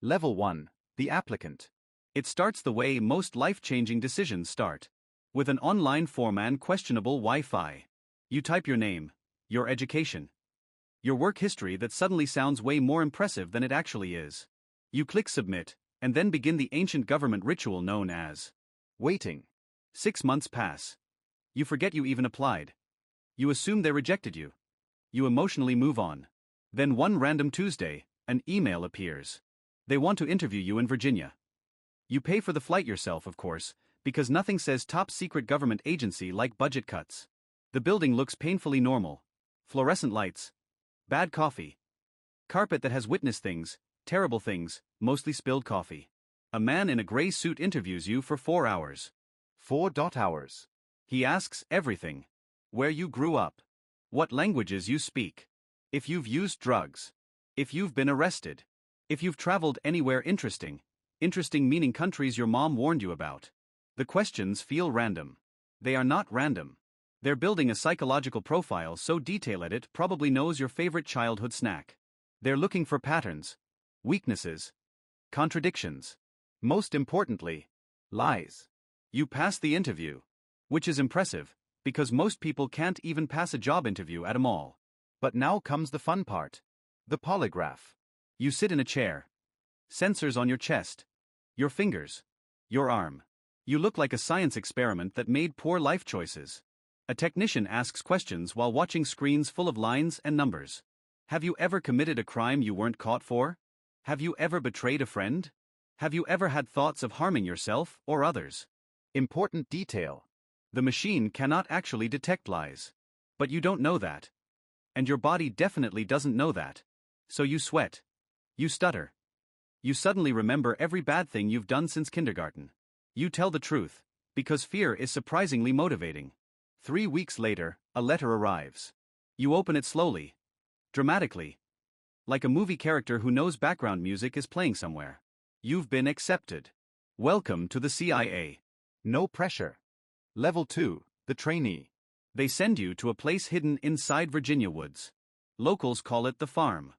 Level 1. The Applicant. It starts the way most life-changing decisions start. With an online form and questionable Wi-Fi. You type your name, your education, your work history that suddenly sounds way more impressive than it actually is. You click submit, and then begin the ancient government ritual known as waiting. 6 months pass. You forget you even applied. You assume they rejected you. You emotionally move on. Then one random Tuesday, an email appears. They want to interview you in Virginia. You pay for the flight yourself, of course, because nothing says top secret government agency like budget cuts. The building looks painfully normal. Fluorescent lights. Bad coffee. Carpet that has witnessed things, terrible things, mostly spilled coffee. A man in a gray suit interviews you for 4 hours. 4 hours. He asks everything. Where you grew up. What languages you speak. If you've used drugs. If you've been arrested. If you've traveled anywhere interesting. Interesting meaning countries your mom warned you about. The questions feel random. They are not random. They're building a psychological profile so detailed it probably knows your favorite childhood snack. They're looking for patterns, weaknesses, contradictions. Most importantly, lies. You pass the interview. Which is impressive, because most people can't even pass a job interview at a mall. But now comes the fun part. The polygraph. You sit in a chair. Sensors on your chest. Your fingers. Your arm. You look like a science experiment that made poor life choices. A technician asks questions while watching screens full of lines and numbers. Have you ever committed a crime you weren't caught for? Have you ever betrayed a friend? Have you ever had thoughts of harming yourself or others? Important detail. The machine cannot actually detect lies. But you don't know that. And your body definitely doesn't know that. So you sweat. You stutter. You suddenly remember every bad thing you've done since kindergarten. You tell the truth, because fear is surprisingly motivating. 3 weeks later, a letter arrives. You open it slowly. Dramatically. Like a movie character who knows background music is playing somewhere. You've been accepted. Welcome to the CIA. No pressure. Level 2, the Trainee. They send you to a place hidden inside Virginia woods. Locals call it the farm.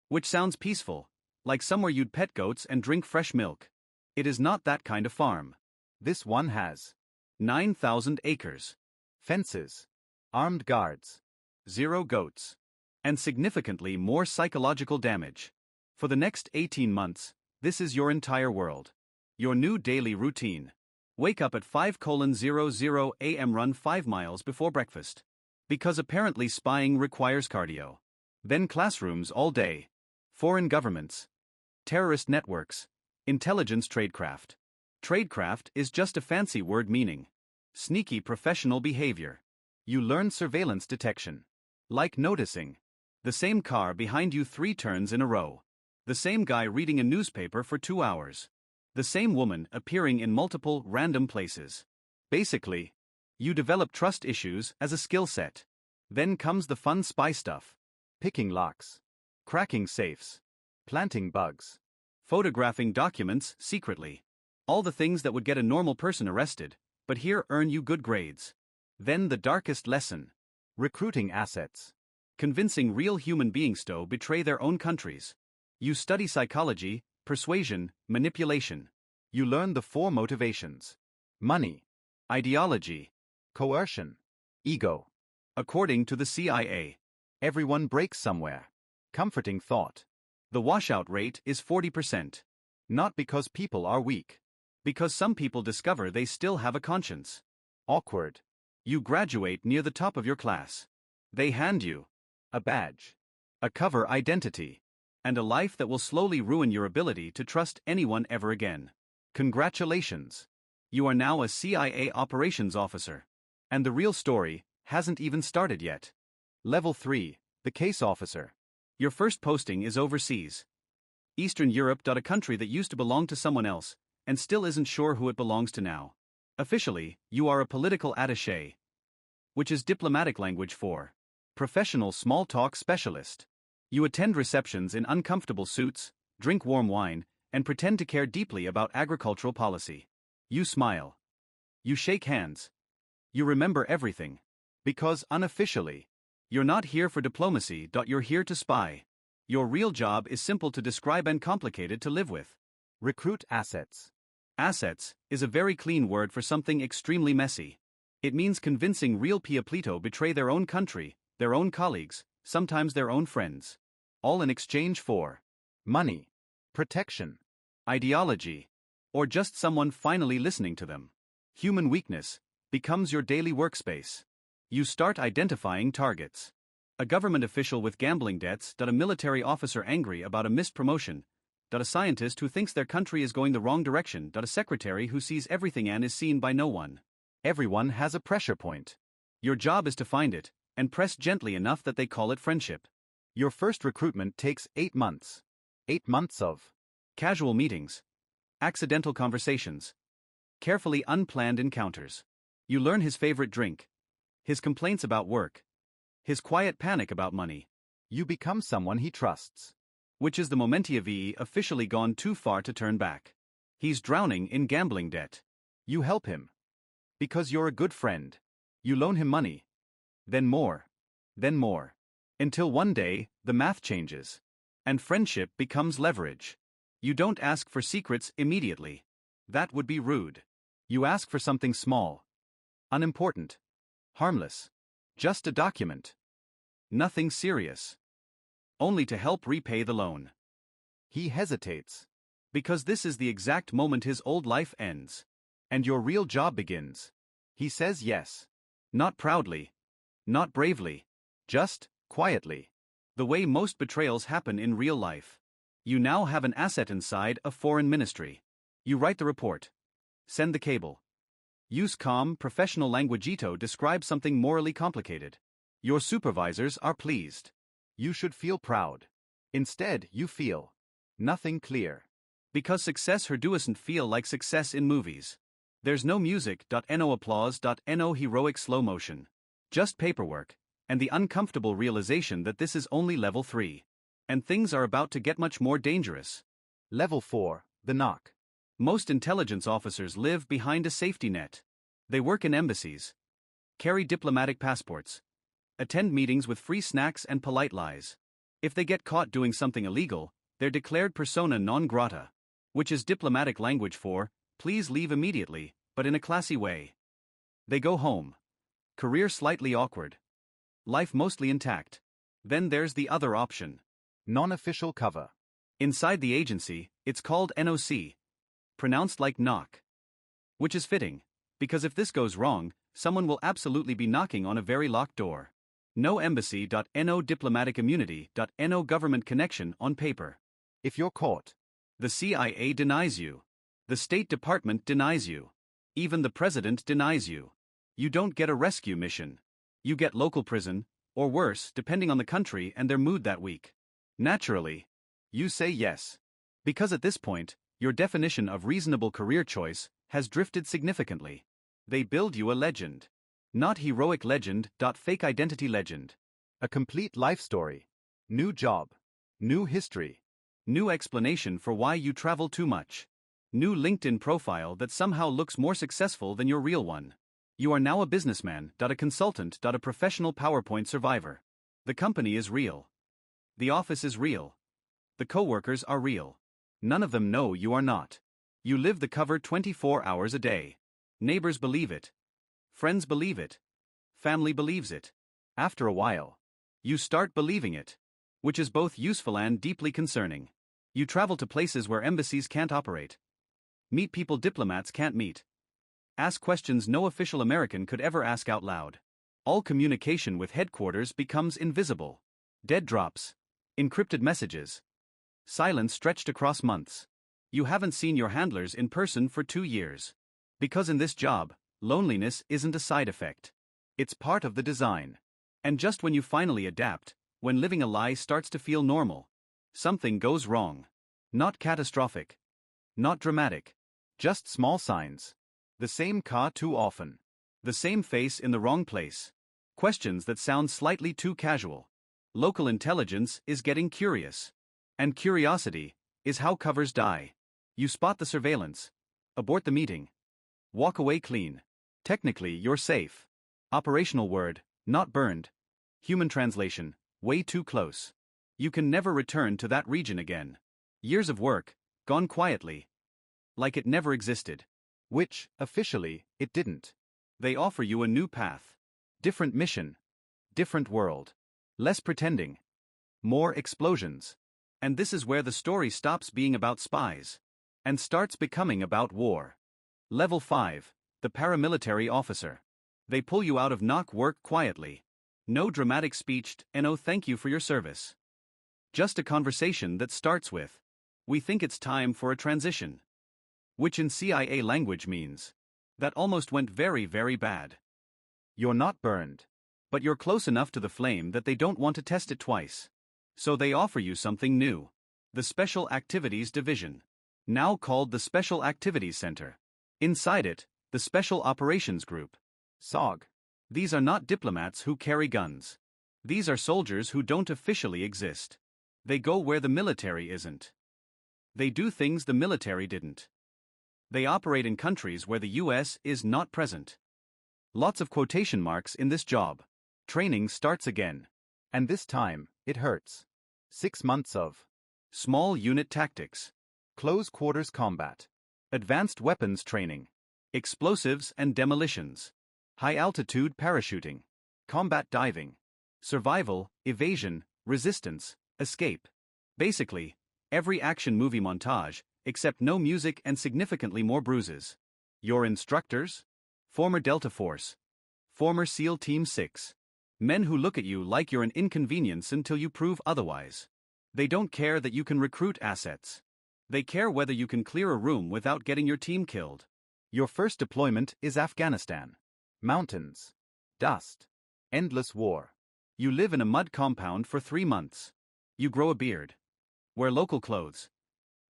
Which sounds peaceful, like somewhere you'd pet goats and drink fresh milk. It is not that kind of farm. This one has 9,000 acres. Fences. Armed guards. 0 goats. And significantly more psychological damage. For the next 18 months, this is your entire world. Your new daily routine. Wake up at 5:00 a.m. Run 5 miles before breakfast. Because apparently spying requires cardio. Then classrooms all day. Foreign governments. Terrorist networks. Intelligence tradecraft. Tradecraft is just a fancy word meaning sneaky professional behavior. You learn surveillance detection. Like noticing the same car behind you 3 turns in a row. The same guy reading a newspaper for 2 hours. The same woman appearing in multiple random places. Basically, you develop trust issues as a skill set. Then comes the fun spy stuff. Picking locks. Cracking safes. Planting bugs. Photographing documents secretly. All the things that would get a normal person arrested, but here earn you good grades. Then the darkest lesson. Recruiting assets. Convincing real human beings to betray their own countries. You study psychology, persuasion, manipulation. You learn the 4 motivations. Money. Ideology. Coercion. Ego. According to the CIA. Everyone breaks somewhere. Comforting thought. The washout rate is 40%. Not because people are weak. Because some people discover they still have a conscience. Awkward. You graduate near the top of your class. They hand you a badge, a cover identity, and a life that will slowly ruin your ability to trust anyone ever again. Congratulations. You are now a CIA operations officer. And the real story hasn't even started yet. Level 3, the case officer. Your first posting is overseas. Eastern Europe. A country that used to belong to someone else, and still isn't sure who it belongs to now. Officially, you are a political attaché, which is diplomatic language for professional small talk specialist. You attend receptions in uncomfortable suits, drink warm wine, and pretend to care deeply about agricultural policy. You smile. You shake hands. You remember everything. Because unofficially, you're not here for diplomacy. You're here to spy. Your real job is simple to describe and complicated to live with. Recruit assets. Assets is a very clean word for something extremely messy. It means convincing real people betray their own country, their own colleagues, sometimes their own friends. All in exchange for Money. Protection. ideology, or just someone finally listening to them. Human weakness becomes your daily workspace. You start identifying targets. A government official with gambling debts, a military officer angry about a missed promotion, a scientist who thinks their country is going the wrong direction, a secretary who sees everything and is seen by no one. Everyone has a pressure point. Your job is to find it, and press gently enough that they call it friendship. Your first recruitment takes 8 months. 8 months of Casual meetings, accidental conversations, carefully unplanned encounters. You learn his favorite drink, his complaints about work, his quiet panic about money. You become someone he trusts. Which is the momenti officially gone too far to turn back. He's drowning in gambling debt. You help him. Because you're a good friend. You loan him money. Then more. Then more. Until one day, the math changes. And friendship becomes leverage. You don't ask for secrets immediately. That would be rude. You ask for something small. Unimportant. Harmless. Just a document. Nothing serious. Only to help repay the loan. He hesitates. Because this is the exact moment his old life ends. And your real job begins. He says yes. Not proudly. Not bravely. Just quietly. The way most betrayals happen in real life. You now have an asset inside a foreign ministry. You write the report. Send the cable. Use calm, professional languagito describe something morally complicated. Your supervisors are pleased. You should feel proud. Instead, you feel nothing clear. Because success here doesn't feel like success in movies. There's no music, no applause, no heroic slow motion. Just paperwork, and the uncomfortable realization that this is only level 3. And things are about to get much more dangerous. Level 4, the knock. Most intelligence officers live behind a safety net. They work in embassies, carry diplomatic passports, attend meetings with free snacks and polite lies. If they get caught doing something illegal, they're declared persona non grata, which is diplomatic language for, please leave immediately, but in a classy way. They go home. Career slightly awkward. Life mostly intact. Then there's the other option. Non-official cover. Inside the agency, it's called NOC. Pronounced like knock. Which is fitting, because if this goes wrong, someone will absolutely be knocking on a very locked door. No embassy, no diplomatic immunity, no government connection on paper. If you're caught, the CIA denies you. The State Department denies you. Even the president denies you. You don't get a rescue mission. You get local prison, or worse, depending on the country and their mood that week. Naturally, you say yes. Because at this point, your definition of reasonable career choice has drifted significantly. They build you a legend. Not heroic legend, fake identity legend. A complete life story. New job. New history. New explanation for why you travel too much. New LinkedIn profile that somehow looks more successful than your real one. You are now a businessman, a consultant, a professional PowerPoint survivor. The company is real. The office is real. The coworkers are real. None of them know you are not. You live the cover 24 hours a day. Neighbors believe it. Friends believe it. Family believes it. After a while, you start believing it. Which is both useful and deeply concerning. You travel to places where embassies can't operate. Meet people diplomats can't meet. Ask questions no official American could ever ask out loud. All communication with headquarters becomes invisible. Dead drops. Encrypted messages. Silence stretched across months. You haven't seen your handlers in person for 2 years. Because in this job, loneliness isn't a side effect. It's part of the design. And just when you finally adapt, when living a lie starts to feel normal, something goes wrong. Not catastrophic. Not dramatic. Just small signs. The same car too often. The same face in the wrong place. Questions that sound slightly too casual. Local intelligence is getting curious. And curiosity is how covers die. You spot the surveillance. Abort the meeting. Walk away clean. Technically, you're safe. Operational word, not burned. Human translation, way too close. You can never return to that region again. Years of work, gone quietly. Like it never existed. Which, officially, it didn't. They offer you a new path. Different mission. Different world. Less pretending. More explosions. And this is where the story stops being about spies and starts becoming about war. Level 5, the paramilitary officer. They pull you out of knock work quietly. No dramatic speech, and oh thank you for your service. Just a conversation that starts with, "We think it's time for a transition." Which in CIA language means, "That almost went very, very bad." You're not burned. But you're close enough to the flame that they don't want to test it twice. So they offer you something new. The Special Activities Division. Now called the Special Activities Center. Inside it, the Special Operations Group. SOG. These are not diplomats who carry guns. These are soldiers who don't officially exist. They go where the military isn't. They do things the military didn't. They operate in countries where the US is not present. Lots of quotation marks in this job. Training starts again. And this time, it hurts. 6 months of small unit tactics, close quarters combat, advanced weapons training, explosives and demolitions, high altitude parachuting, combat diving, survival, evasion, resistance, escape. Basically, every action movie montage, except no music and significantly more bruises. Your instructors? Former Delta Force. Former SEAL Team 6. Men who look at you like you're an inconvenience until you prove otherwise. They don't care that you can recruit assets. They care whether you can clear a room without getting your team killed. Your first deployment is Afghanistan. Mountains. Dust. Endless war. You live in a mud compound for 3 months. You grow a beard. Wear local clothes.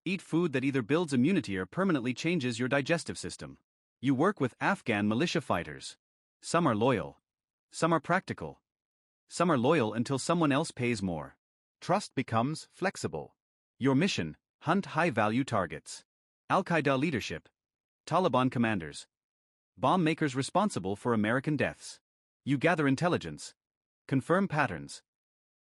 Eat food that either builds immunity or permanently changes your digestive system. You work with Afghan militia fighters. Some are loyal. Some are practical. Some are loyal until someone else pays more. Trust becomes flexible. Your mission, hunt high-value targets. Al-Qaeda leadership. Taliban commanders. Bomb makers responsible for American deaths. You gather intelligence. Confirm patterns.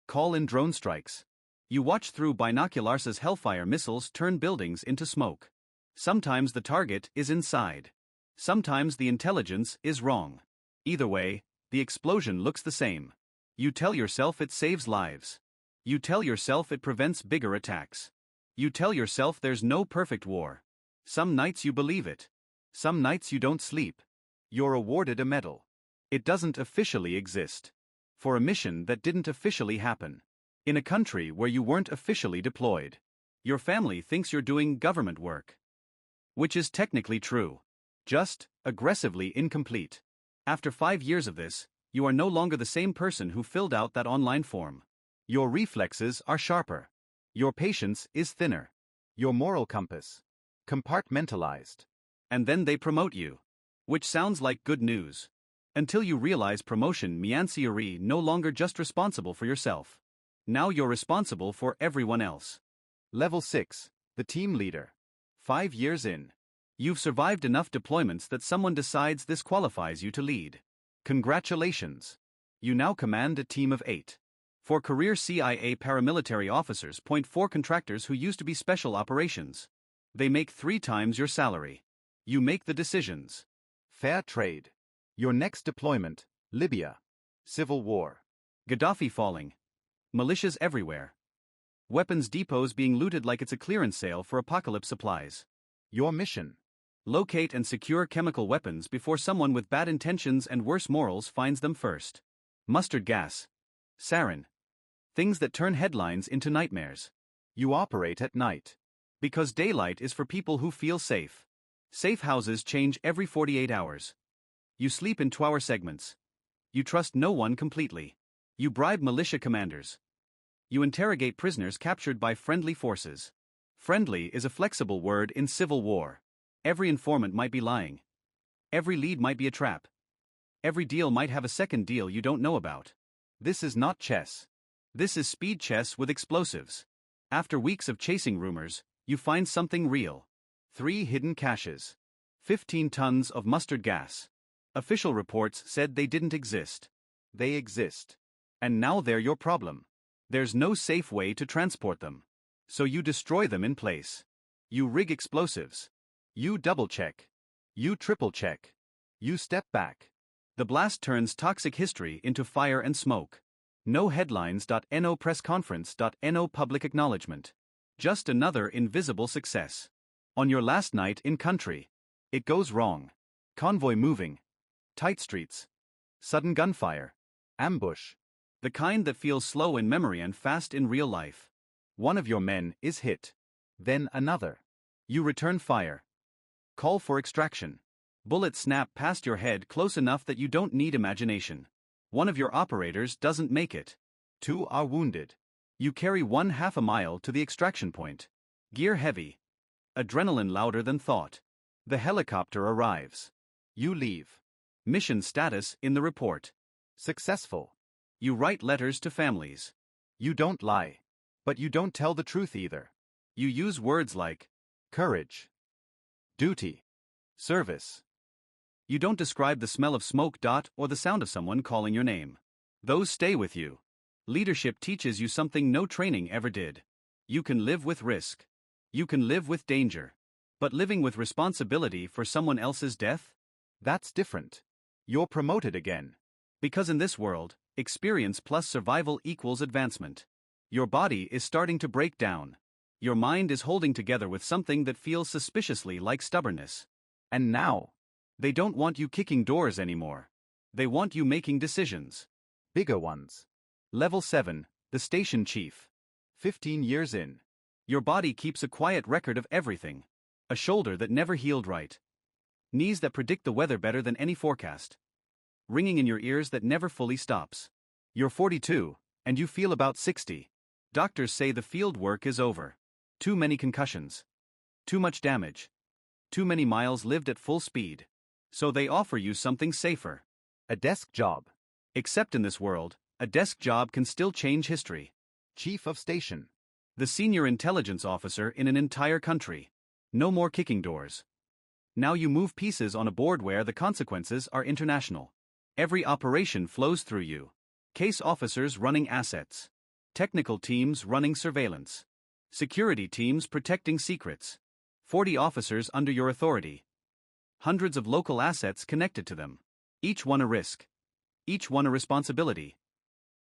Call in drone strikes. You watch through binoculars as Hellfire missiles turn buildings into smoke. Sometimes the target is inside. Sometimes the intelligence is wrong. Either way, the explosion looks the same. You tell yourself it saves lives. You tell yourself it prevents bigger attacks. You tell yourself there's no perfect war. Some nights you believe it. Some nights you don't sleep. You're awarded a medal. It doesn't officially exist. For a mission that didn't officially happen. In a country where you weren't officially deployed. Your family thinks you're doing government work. Which is technically true. Just, aggressively incomplete. After 5 years of this, you are no longer the same person who filled out that online form. Your reflexes are sharper. Your patience is thinner. Your moral compass compartmentalized. And then they promote you. Which sounds like good news. Until you realize promotion means you're no longer just responsible for yourself. Now you're responsible for everyone else. Level 6, the team leader. 5 years in. You've survived enough deployments that someone decides this qualifies you to lead. Congratulations. You now command a team of 8. 4 career CIA paramilitary officers, 4 contractors who used to be special operations. They make 3 times your salary. You make the decisions. Fair trade. Your next deployment, Libya. Civil war. Gaddafi falling. Militias everywhere. Weapons depots being looted like it's a clearance sale for apocalypse supplies. Your mission. Locate and secure chemical weapons before someone with bad intentions and worse morals finds them first. Mustard gas. Sarin. Things that turn headlines into nightmares. You operate at night. Because daylight is for people who feel safe. Safe houses change every 48 hours. You sleep in 2-hour segments. You trust no one completely. You bribe militia commanders. You interrogate prisoners captured by friendly forces. Friendly is a flexible word in civil war. Every informant might be lying. Every lead might be a trap. Every deal might have a second deal you don't know about. This is not chess. This is speed chess with explosives. After weeks of chasing rumors, you find something real. 3 hidden caches. 15 tons of mustard gas. Official reports said they didn't exist. They exist. And now they're your problem. There's no safe way to transport them. So you destroy them in place. You rig explosives. You double-check. You triple-check. You step back. The blast turns toxic history into fire and smoke. No headlines.no press conference.no public acknowledgement. Just another invisible success. On your last night in country. It goes wrong. Convoy moving. Tight streets. Sudden gunfire. Ambush. The kind that feels slow in memory and fast in real life. One of your men is hit. Then another. You return fire. Call for extraction. Bullets snap past your head close enough that you don't need imagination. One of your operators doesn't make it. 2 are wounded. You carry 1/2 mile to the extraction point. Gear heavy. Adrenaline louder than thought. The helicopter arrives. You leave. Mission status in the report. Successful. You write letters to families. You don't lie. But you don't tell the truth either. You use words like courage, duty, service. You don't describe the smell of smoke. Or the sound of someone calling your name. Those stay with you. Leadership teaches you something no training ever did. You can live with risk. You can live with danger. But living with responsibility for someone else's death? That's different. You're promoted again. Because in this world, experience plus survival equals advancement. Your body is starting to break down. Your mind is holding together with something that feels suspiciously like stubbornness. And now, they don't want you kicking doors anymore. They want you making decisions. Bigger ones. Level 7, the station chief. 15 years in. Your body keeps a quiet record of everything. A shoulder that never healed right. Knees that predict the weather better than any forecast. Ringing in your ears that never fully stops. You're 42, and you feel about 60. Doctors say the field work is over. Too many concussions. Too much damage. Too many miles lived at full speed. So they offer you something safer. A desk job. Except in this world, a desk job can still change history. Chief of station. The senior intelligence officer in an entire country. No more kicking doors. Now you move pieces on a board where the consequences are international. Every operation flows through you. Case officers running assets. Technical teams running surveillance. Security teams protecting secrets. 40 officers under your authority. Hundreds of local assets connected to them. Each one a risk. Each one a responsibility.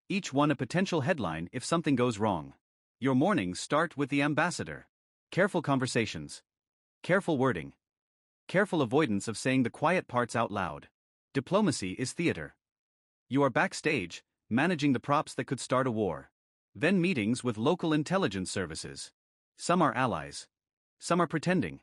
Each one a potential headline if something goes wrong. Your mornings start with the ambassador. Careful conversations. Careful wording. Careful avoidance of saying the quiet parts out loud. Diplomacy is theater. You are backstage, managing the props that could start a war. Then meetings with local intelligence services. Some are allies. Some are pretending.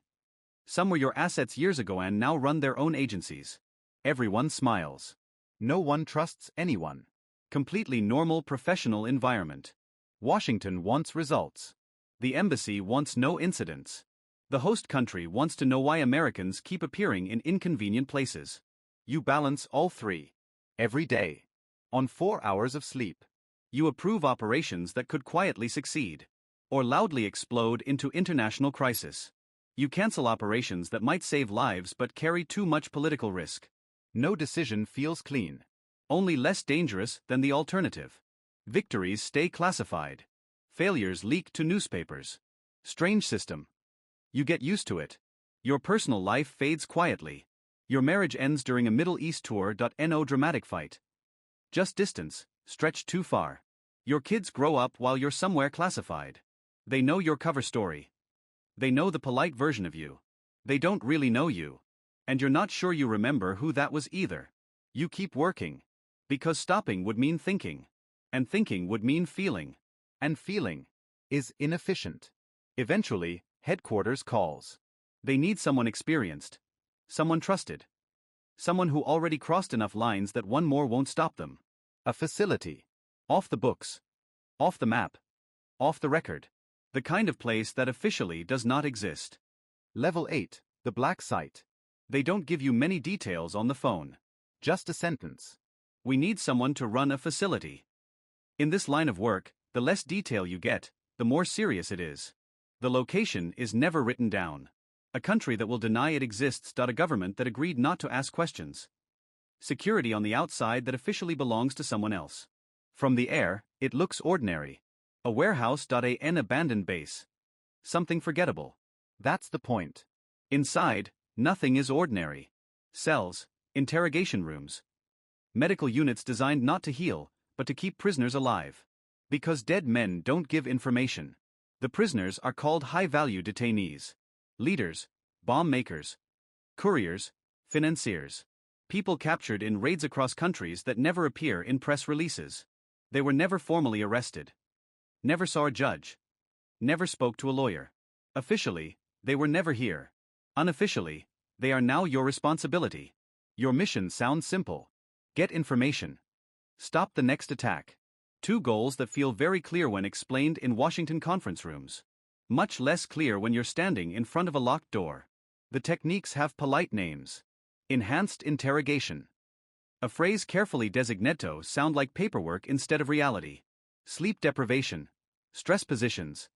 Some were your assets years ago and now run their own agencies. Everyone smiles. No one trusts anyone. Completely normal professional environment. Washington wants results. The embassy wants no incidents. The host country wants to know why Americans keep appearing in inconvenient places. You balance all three. Every day. On 4 hours of sleep. You approve operations that could quietly succeed. Or loudly explode into international crisis. You cancel operations that might save lives but carry too much political risk. No decision feels clean. Only less dangerous than the alternative. Victories stay classified. Failures leak to newspapers. Strange system. You get used to it. Your personal life fades quietly. Your marriage ends during a Middle East tour. No dramatic fight. Just distance, stretched too far. Your kids grow up while you're somewhere classified. They know your cover story. They know the polite version of you. They don't really know you. And you're not sure you remember who that was either. You keep working. Because stopping would mean thinking. And thinking would mean feeling. And feeling is inefficient. Eventually, headquarters calls. They need someone experienced. Someone trusted. Someone who already crossed enough lines that one more won't stop them. A facility. Off the books. Off the map. Off the record. The kind of place that officially does not exist. Level 8, the black site. They don't give you many details on the phone. Just a sentence. We need someone to run a facility. In this line of work, the less detail you get, the more serious it is. The location is never written down. A country that will deny it exists. A government that agreed not to ask questions. Security on the outside that officially belongs to someone else. From the air, it looks ordinary. A warehouse.an abandoned base. Something forgettable. That's the point. Inside, nothing is ordinary. Cells, interrogation rooms. Medical units designed not to heal, but to keep prisoners alive. Because dead men don't give information. The prisoners are called high-value detainees. Leaders, bomb makers, couriers, financiers. People captured in raids across countries that never appear in press releases. They were never formally arrested. Never saw a judge. Never spoke to a lawyer. Officially, they were never here. Unofficially, they are now your responsibility. Your mission sounds simple. Get information. Stop the next attack. Two goals that feel very clear when explained in Washington conference rooms. Much less clear when you're standing in front of a locked door. The techniques have polite names. Enhanced interrogation. A phrase carefully designato sound like paperwork instead of reality. Sleep deprivation. Stress positions.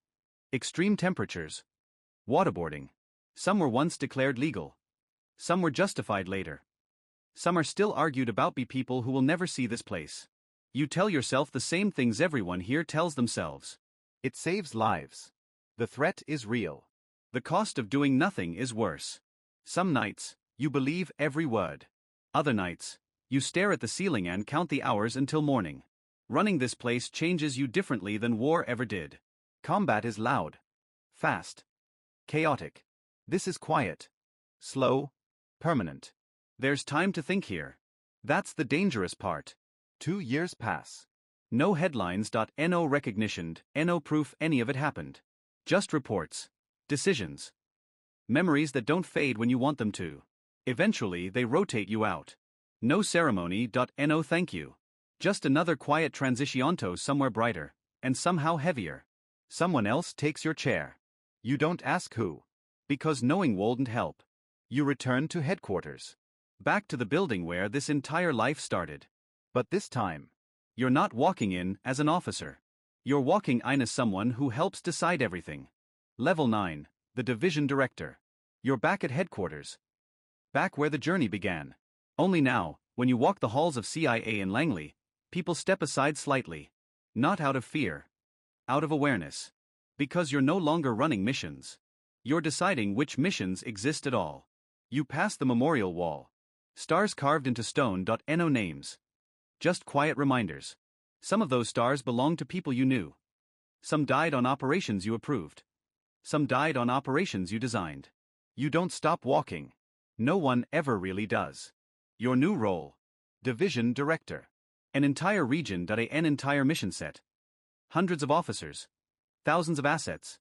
Extreme temperatures. Waterboarding. Some were once declared legal. Some were justified later. Some are still argued about by people who will never see this place. You tell yourself the same things everyone here tells themselves. It saves lives. The threat is real. The cost of doing nothing is worse. Some nights, you believe every word. Other nights, you stare at the ceiling and count the hours until morning. Running this place changes you differently than war ever did. Combat is loud. Fast. Chaotic. This is quiet. Slow. Permanent. There's time to think here. That's the dangerous part. 2 years pass. No headlines. No recognition, no proof any of it happened. Just reports. Decisions. Memories that don't fade when you want them to. Eventually they rotate you out. No ceremony. No thank you. Just another quiet transicionto somewhere brighter, and somehow heavier. Someone else takes your chair. You don't ask who. Because knowing won't help. You return to headquarters. Back to the building where this entire life started. But this time, you're not walking in as an officer. You're walking in as someone who helps decide everything. Level 9, the division director. You're back at headquarters. Back where the journey began. Only now, when you walk the halls of CIA in Langley, people step aside slightly. Not out of fear. Out of awareness. Because you're no longer running missions. You're deciding which missions exist at all. You pass the memorial wall. Stars carved into stone. No names. Just quiet reminders. Some of those stars belong to people you knew. Some died on operations you approved. Some died on operations you designed. You don't stop walking. No one ever really does. Your new role. Division Director. An entire region. An entire mission set. Hundreds of officers. Thousands of assets.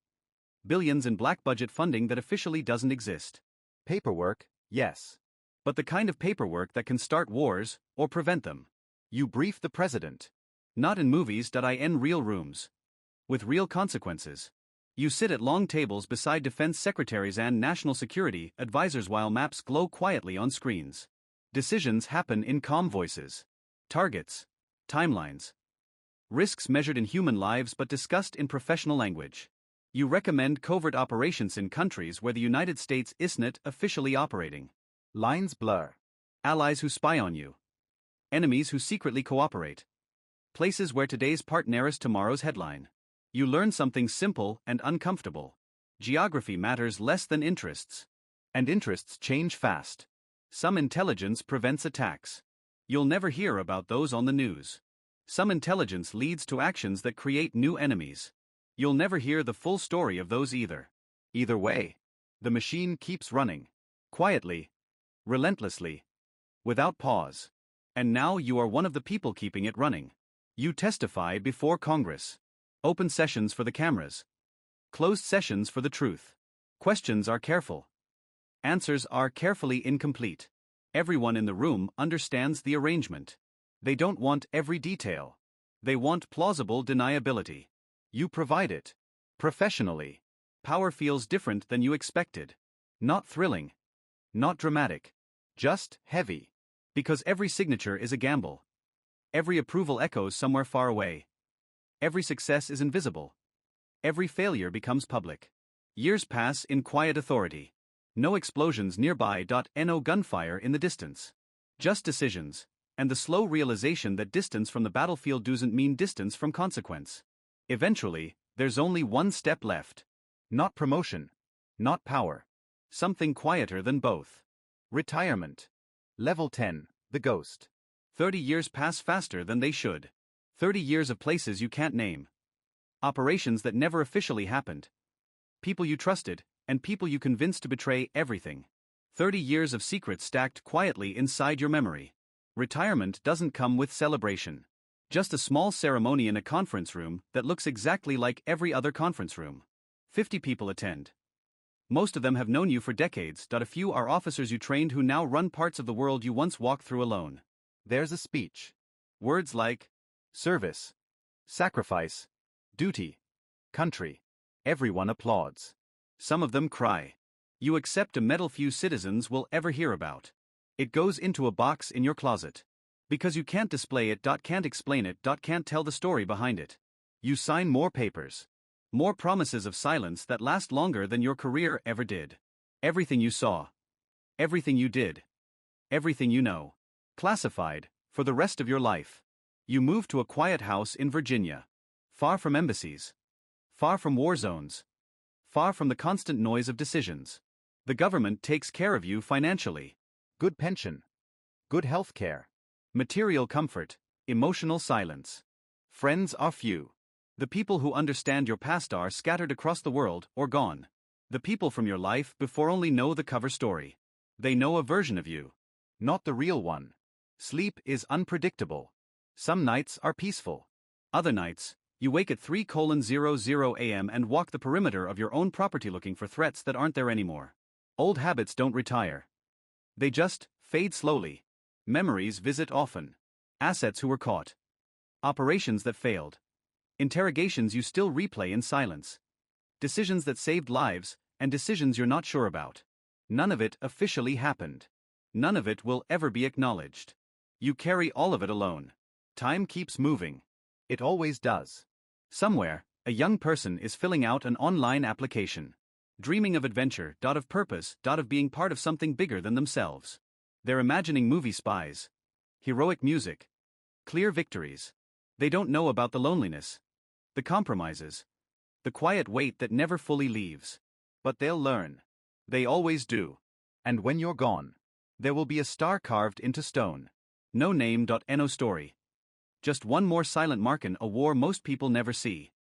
Billions in black budget funding that officially doesn't exist. Paperwork, yes. But the kind of paperwork that can start wars, or prevent them. You brief the president. Not in movies. In real rooms. With real consequences. You sit at long tables beside defense secretaries and national security advisors while maps glow quietly on screens. Decisions happen in calm voices. Targets. Timelines. Risks measured in human lives but discussed in professional language. You recommend covert operations in countries where the United States isn't officially operating. Lines blur. Allies who spy on you. Enemies who secretly cooperate. Places where today's part narrows tomorrow's headline. You learn something simple and uncomfortable. Geography matters less than interests. And interests change fast. Some intelligence prevents attacks. You'll never hear about those on the news. Some intelligence leads to actions that create new enemies. You'll never hear the full story of those either. Either way, the machine keeps running. Quietly. Relentlessly. Without pause. And now you are one of the people keeping it running. You testify before Congress. Open sessions for the cameras. Closed sessions for the truth. Questions are careful. Answers are carefully incomplete. Everyone in the room understands the arrangement. They don't want every detail. They want plausible deniability. You provide it. Professionally. Power feels different than you expected. Not thrilling. Not dramatic. Just heavy. Because every signature is a gamble. Every approval echoes somewhere far away. Every success is invisible. Every failure becomes public. Years pass in quiet authority. No explosions nearby. No gunfire in the distance. Just decisions, and the slow realization that distance from the battlefield doesn't mean distance from consequence. Eventually, there's only one step left. Not promotion. Not power. Something quieter than both. Retirement. Level 10, the ghost. 30 years pass faster than they should. 30 years of places you can't name. Operations that never officially happened. People you trusted, and people you convinced to betray everything. 30 years of secrets stacked quietly inside your memory. Retirement doesn't come with celebration. Just a small ceremony in a conference room that looks exactly like every other conference room. 50 people attend. Most of them have known you for decades. A few are officers you trained who now run parts of the world you once walked through alone. There's a speech. Words like service, sacrifice, duty, country. Everyone applauds. Some of them cry. You accept a medal few citizens will ever hear about. It goes into a box in your closet. Because you can't display it. Can't explain it. Can't tell the story behind it. You sign more papers. More promises of silence that last longer than your career ever did. Everything you saw. Everything you did. Everything you know. Classified, for the rest of your life. You move to a quiet house in Virginia. Far from embassies. Far from war zones. Far from the constant noise of decisions. The government takes care of you financially. Good pension. Good health care. Material comfort, emotional silence. Friends are few. The people who understand your past are scattered across the world or gone. The people from your life before only know the cover story. They know a version of you. Not the real one. Sleep is unpredictable. Some nights are peaceful. Other nights, you wake at 3:00 a.m. and walk the perimeter of your own property looking for threats that aren't there anymore. Old habits don't retire. They just fade slowly. Memories visit often. Assets who were caught. Operations that failed. Interrogations you still replay in silence. Decisions that saved lives, and decisions you're not sure about. None of it officially happened. None of it will ever be acknowledged. You carry all of it alone. Time keeps moving. It always does. Somewhere, a young person is filling out an online application. Dreaming of adventure, of purpose, of being part of something bigger than themselves. They're imagining movie spies. Heroic music. Clear victories. They don't know about the loneliness. The compromises. The quiet weight that never fully leaves. But they'll learn. They always do. And when you're gone, there will be a star carved into stone. No name. No story. Just one more silent mark in a war most people never see.